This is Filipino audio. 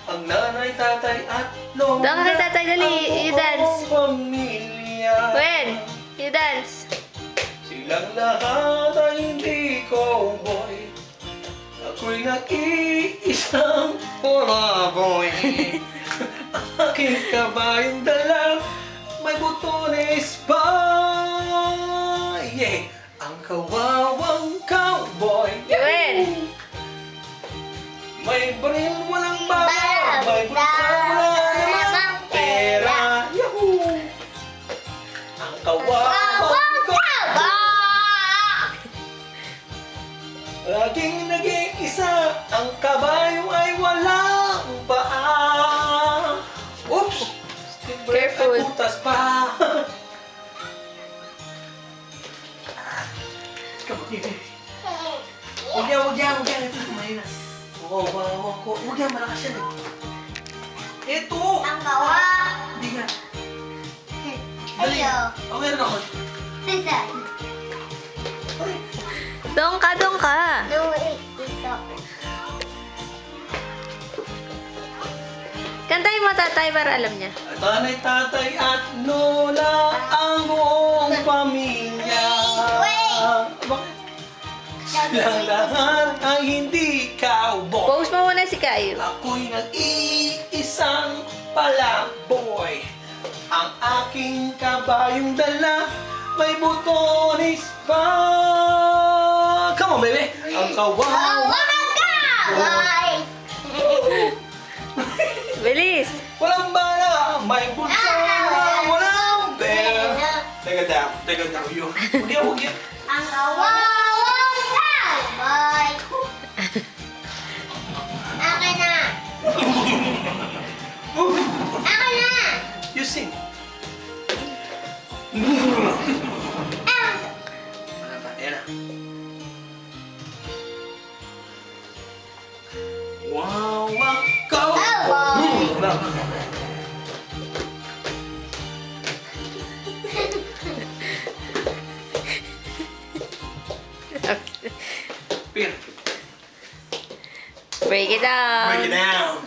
ang nanay, tatay at lola. Doon ka tatay, dali. You dance. Ang pamilya. When? You dance. Silang lahat ay hindi cowboy. Ako'y nag-iisang palaboy. Aking kabayong dala, may butones pa. Yeah. Ang kawawang cowboy. When? May baril, walang bala. May bulsa, wala namang pera. Yahoo! Ang kawawang cowboy. Laging nag-iisa, ang kabayo ay walang paa. Oops! Careful. Ay putas pa. Huwag yan. Ito kumain na. Huwag yan, malakas yan eh. Ito! Ang kawa. Hindi nga. Ayo. Meron ako. Doon ka. Dito. Kantayin mo tatay para alam niya. Tanay, tatay at lola, ang buong pamilya. Bakit? Silang lahat ay hindi cowboy. Pose mo muna si Kayo. Ako'y nag-iisang palaboy. Ang aking kabayong dala, may butones pa. Come on, baby! Ang kawawa. Bilis. Walang bala, may bulsa, walang pera. Teka down, yun. Huwag yan. Ang kawawang cowboy. Akin na. Akin na. You sing. Wala pa, yan na. Wow, go! Pin. Break it down. Break it down.